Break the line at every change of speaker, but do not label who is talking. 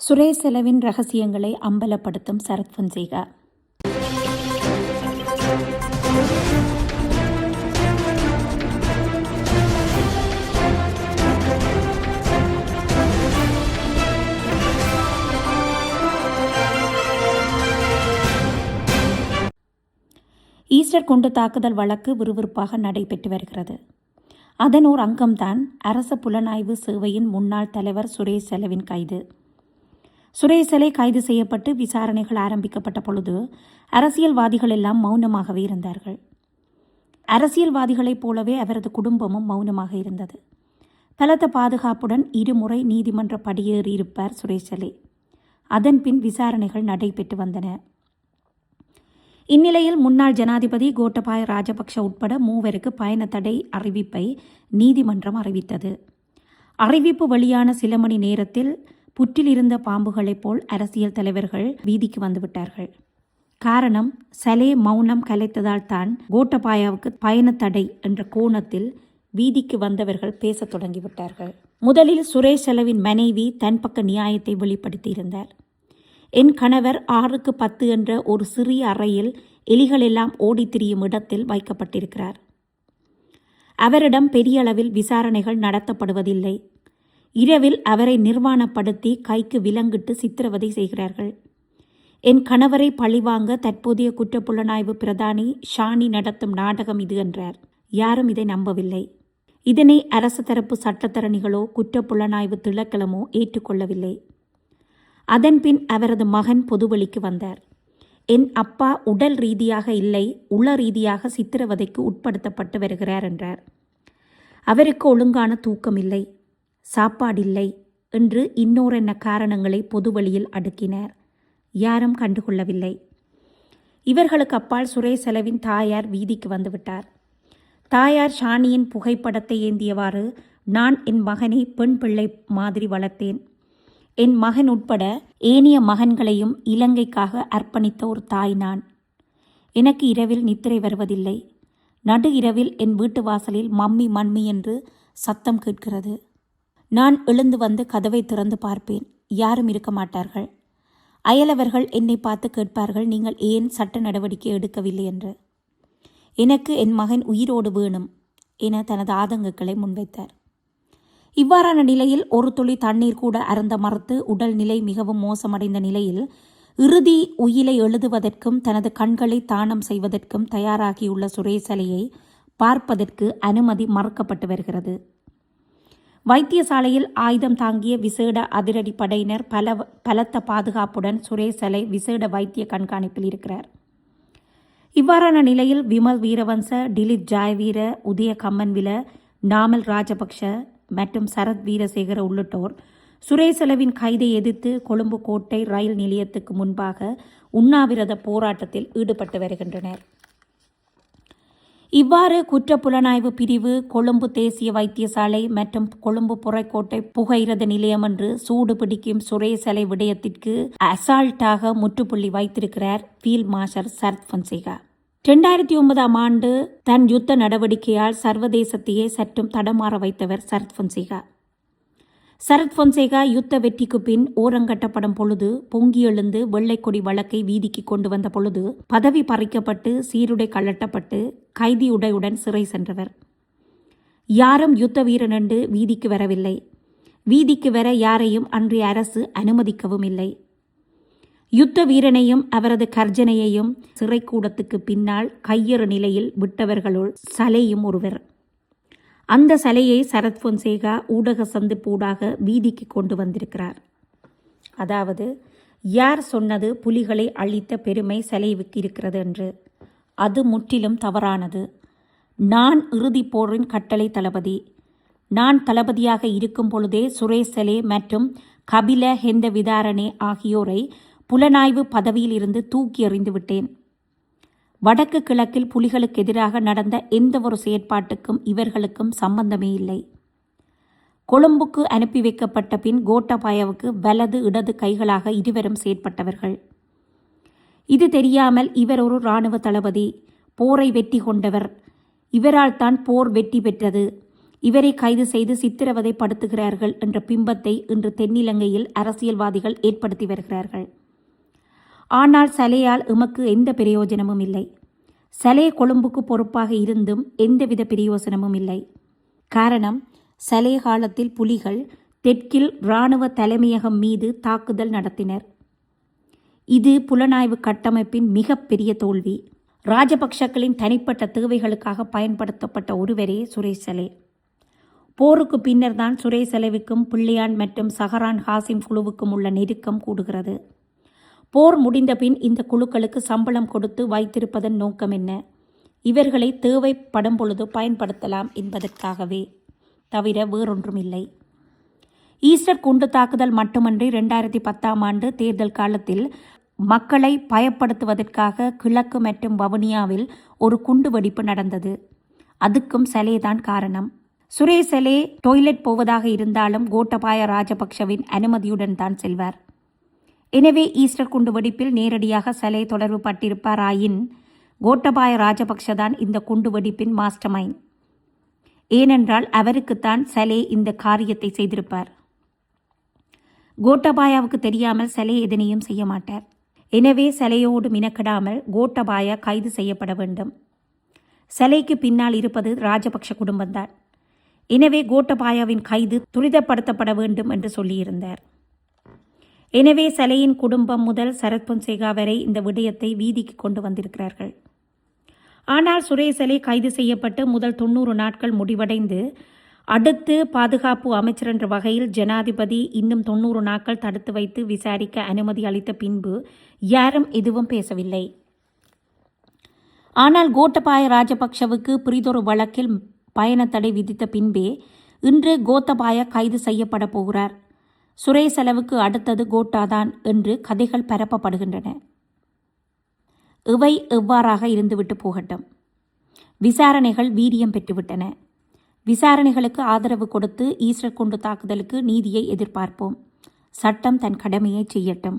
சுரேஷ் செலவின் ரகசியங்களை அம்பலப்படுத்தும் சரத் பொன்சேகா. ஈஸ்டர் குண்டு தாக்குதல் வழக்கு விறுவிறுப்பாக நடைபெற்று வருகிறது. அதன் ஓர் அங்கம்தான் அரச புலனாய்வு சேவையின் முன்னாள் தலைவர் சுரேஷ் செலவின் கைது. சுரேஷ் செலை கைது செய்யப்பட்டு விசாரணைகள் ஆரம்பிக்கப்பட்ட பொழுது அரசியல்வாதிகள் எல்லாம் மௌனமாகவே இருந்தார்கள். அரசியல்வாதிகளைப் போலவே அவரது குடும்பமும் மௌனமாக இருந்தது. பலத்த பாதுகாப்புடன் இருமுறை நீதிமன்ற படியேறியிருப்பார் சுரேஷ் செலை. அதன்பின் விசாரணைகள் நடைபெற்று வந்தன. இந்நிலையில் முன்னாள் ஜனாதிபதி கோட்டபாய ராஜபக்ஷ உட்பட 3 பயண தடை அறிவிப்பை நீதிமன்றம் அறிவித்தது. அறிவிப்பு வெளியான சில மணி நேரத்தில் புற்றில் இருந்த பாம்புகளைப் போல் அரசியல் தலைவர்கள் வீதிக்கு வந்துவிட்டார்கள். காரணம், சலே மௌனம் கலைத்ததால் தான் கோட்டபாயாவுக்கு பயண தடை என்ற கோணத்தில் வீதிக்கு வந்தவர்கள் பேசத் தொடங்கிவிட்டார்கள். முதலில் சுரேஷ் செலவின் மனைவி தன் பக்க நியாயத்தை வெளிப்படுத்தியிருந்தார். என் கணவர் 6க்கு 10 என்ற ஒரு சிறிய அறையில் எலிகள் எல்லாம் ஓடி திரியும் இடத்தில் வைக்கப்பட்டிருக்கிறார். அவரிடம் பெரிய அளவில் விசாரணைகள் நடத்தப்படுவதில்லை. இரவில் அவரை நிர்வாணப்படுத்தி கைக்கு விலங்கிட்டு சித்திரவதை செய்கிறார்கள். என் கணவரை பழிவாங்க தற்போதைய குற்றப்புலனாய்வு பிரதானி ஷானி நடத்தும் நாடகம் இது என்றார். யாரும் இதை நம்பவில்லை. இதனை அரசு தரப்பு சட்டத்தரணிகளோ குற்றப்புலனாய்வு திணைக்களமோ ஏற்றுக்கொள்ளவில்லை. அதன்பின் அவரது மகன் பொதுவெளிக்கு வந்தார். என் அப்பா உடல் ரீதியாக இல்லை, உள ரீதியாக சித்திரவதைக்கு உட்படுத்தப்பட்டு வருகிறார் என்றார். அவருக்கு ஒழுங்கான தூக்கம் இல்லை, சாப்பாடில்லை என்று இன்னோரென்ன காரணங்களை பொதுவெளியில் அடுக்கினார். யாரும் கண்டுகொள்ளவில்லை. இவர்களுக்கு அப்பால் சுரேஷ் செலவின் தாயார் வீதிக்கு வந்துவிட்டார். தாயார் ஷானியின் புகைப்படத்தை ஏந்தியவாறு, நான் என் மகனை பெண் பிள்ளை மாதிரி வளர்த்தேன். என் மகன் உட்பட ஏனைய மகன்களையும் இலங்கைக்காக அர்ப்பணித்த ஒரு தாய் நான். எனக்கு இரவில் நித்திரை வருவதில்லை. நடு இரவில் என் வீட்டு வாசலில் மம்மி மம்மி என்று சத்தம் கேட்கிறது. நான் எழுந்து வந்து கதவை திறந்து பார்ப்பேன். யாரும் இருக்க மாட்டார்கள். அயலவர்கள் என்னை பார்த்து கேட்பார்கள், நீங்கள் ஏன் சட்ட நடவடிக்கை எடுக்கவில்லை என்று. எனக்கு என் மகன் உயிரோடு வேணும் என தனது ஆதங்கங்களை முன்வைத்தார். இவ்வாறான நிலையில் ஒரு துளி தண்ணீர் கூட அருந்த மறுத்து உடல் நிலை மிகவும் மோசமடைந்த நிலையில் இறுதி உயிலை எழுதுவதற்கும் தனது கண்களை தானம் செய்வதற்கும் தயாராகியுள்ள சுரேஷ் செலையை பார்ப்பதற்கு அனுமதி மறுக்கப்பட்டு வருகிறது. வைத்தியசாலையில் ஆயுதம் தாங்கிய விசேட அதிரடி படையினர் பலத்த பாதுகாப்புடன் சுரேஷ் செலை விசேட வைத்திய கண்காணிப்பில் இருக்கிறார். இவ்வாறான நிலையில் விமல் வீரவன்ச, டிலித் ஜாயவீர, உதய கம்மன்வில, நாமல் ராஜபக்ஷ மற்றும் சரத் வீரசேகர உள்ளிட்டோர் சுரேஷ் செலவின் கைதை எதிர்த்து கொழும்பு கோட்டை ரயில் நிலையத்துக்கு முன்பாக உண்ணாவிரத போராட்டத்தில் ஈடுபட்டு வருகின்றனர். இவ்வாறு குற்றப்புலனாய்வு பிரிவு, கொழும்பு தேசிய வைத்தியசாலை மற்றும் கொழும்பு புறக்கோட்டை புகையிரத நிலையம் என்று சூடு பிடிக்கும் சுரேஷ் செலை விடயத்திற்கு அசால்ட்டாக முற்றுப்புள்ளி வைத்திருக்கிறார் ஃபீல்ட் மார்ஷல் சரத் பொன்சேகா. 2009ஆம் ஆண்டு தன் யுத்த நடவடிக்கையால் சர்வதேசத்தையே சற்றும் தடமாற வைத்தவர் சரத் பொன்சேகா. சரத் பொன்சேகா யுத்த வெற்றிக்கு பின் ஓரங்கட்டப்படும் பொழுது பொங்கி எழுந்து வெள்ளைக்கொடி வழக்கை வீதிக்கு கொண்டு வந்த பொழுது பதவி பறிக்கப்பட்டு சீருடை கழட்டப்பட்டு கைதி உடையுடன் சிறை சென்றவர். யாரும் யுத்த வீரன் என்று வீதிக்கு வரவில்லை. வீதிக்கு வர யாரையும் அன்றைய அரசு அனுமதிக்கவும் இல்லை. யுத்த வீரனையும் அவரது கர்ஜனையையும் சிறைக்கூடத்துக்கு பின்னால் கையறு நிலையில் விட்டவர்களுள் சலையும் ஒருவர். அந்த சலையை சரத் பொன்சேகா ஊடக சந்திப்பூடாக வீதிக்கு கொண்டு வந்திருக்கிறார். அதாவது, யார் சொன்னது புலிகளை அழித்த பெருமை சலைவுக்கு இருக்கிறது என்று? அது முற்றிலும் தவறானது. நான் இறுதிப் போரின் கட்டளை தளபதி. நான் தளபதியாக இருக்கும் பொழுதே சுரேஷ் செலே மற்றும் கபில ஹெந்த விதாரணே ஆகியோரை புலனாய்வு பதவியில் இருந்து தூக்கி எறிந்து விட்டேன். வடக்கு கிழக்கில் புலிகளுக்கு எதிராக நடந்த எந்த ஒரு செயற்பாட்டுக்கும் இவர்களுக்கும் சம்பந்தமே இல்லை. கொழும்புக்கு அனுப்பி வைக்கப்பட்ட பின் கோட்டபாயாவுக்கு வலது இடது கைகளாக இருவரும் செயற்பட்டவர்கள். இது தெரியாமல் இவர் ஒரு இராணுவ தளபதி, போரை வெற்றி கொண்டவர், இவரால் தான் போர் வெற்றி பெற்றது, இவரை கைது செய்து சித்திரவதைப்படுத்துகிறார்கள் என்ற பிம்பத்தை இன்று தென்னிலங்கையில் அரசியல்வாதிகள் ஏற்படுத்தி வருகிறார்கள். ஆனால் சலேயால் எமக்கு எந்த பிரயோஜனமும் இல்லை. சலே கொழும்புக்கு பொறுப்பாக இருந்தும் எந்தவித பிரயோசனமும் இல்லை. காரணம், சலே காலத்தில் புலிகள் தெற்கில் இராணுவ தலைமையகம் மீது தாக்குதல் நடத்தினர். இது புலனாய்வு கட்டமைப்பின் மிகப்பெரிய தோல்வி. ராஜபக்ஷக்களின் தனிப்பட்ட தேவைகளுக்காக பயன்படுத்தப்பட்ட ஒருவரே சுரேஷ் சலே. போருக்கு பின்னர் தான் சுரேஷ் சலேவுக்கும் பிள்ளையான் மற்றும் சஹரான் ஹாசிம் குழுவுக்கும் உள்ள நெருக்கம் கூடுகிறது. போர் முடிந்த பின் இந்த குழுக்களுக்கு சம்பளம் கொடுத்து வைத்திருப்பதன் நோக்கம் என்ன? இவர்களை தேவைப்படும் பொழுது பயன்படுத்தலாம் என்பதற்காகவே தவிர வேறொன்றும் இல்லை. ஈஸ்டர் குண்டு தாக்குதல் மட்டுமன்றி 2010ஆம் ஆண்டு தேர்தல் காலத்தில் மக்களை பயப்படுத்துவதற்காக கிழக்கு மற்றும் வவுனியாவில் ஒரு குண்டு வெடிப்பு நடந்தது. அதுக்கும் சலேதான் காரணம். சுரேஷ் சலே டொய்லெட் போவதாக இருந்தாலும் கோட்டபாய ராஜபக்ஷவின் அனுமதியுடன் தான் செல்வார். எனவே ஈஸ்டர் குண்டு வெடிப்பில் நேரடியாக சலே தொடர்பு பட்டிருப்பாராயின் கோட்டபாய ராஜபக்ஷதான் இந்த குண்டு வெடிப்பின் மாஸ்டர் மைண்ட். ஏனென்றால் அவருக்குத்தான் சலே இந்த காரியத்தை செய்திருப்பார். கோட்டபாயாவுக்கு தெரியாமல் சலே எதனையும் செய்ய மாட்டார். எனவே சலேயோடு மினக்கிடாமல் கோட்டபாயா கைது செய்யப்பட வேண்டும். சலேக்கு பின்னால் இருப்பது ராஜபக்ஷ குடும்பம்தான். எனவே கோட்டபாயாவின் கைது துரிதப்படுத்தப்பட வேண்டும் என்று சொல்லியிருந்தார். எனவே சலேயின் குடும்பம் முதல் சரத் பொன்சேகா வரை இந்த விடயத்தை வீதிக்கு கொண்டு வந்திருக்கிறார்கள். ஆனால் சுரேஷ் சலே கைது செய்யப்பட்டு முதல் 90 நாட்கள் முடிவடைந்து அடுத்து பாதுகாப்பு அமைச்சர் என்ற வகையில் ஜனாதிபதி இன்னும் 90 நாட்கள் தடுத்து வைத்து விசாரிக்க அனுமதி அளித்த பின்பு யாரும் எதுவும் பேசவில்லை. ஆனால் கோட்டபாய ராஜபக்ஷவுக்கு பிரிதொரு வழக்கில் பயண தடை விதித்த பின்பே இன்று கோத்தபாய கைது செய்யப்பட போகிறார். சுரேஷ் சலேவுக்கு அடுத்தது கோட்டாதான் என்று கதைகள் பரப்பப்படுகின்றன. இவை எவ்வாறாக இருந்துவிட்டு போகட்டும். விசாரணைகள் வீரியம் பெற்றுவிட்டன. விசாரணைகளுக்கு ஆதரவு கொடுத்து ஈஸ்டர் குண்டு தாக்குதலுக்கு நீதியை எதிர்பார்ப்போம். சட்டம் தன் கடமையை செய்யட்டும்.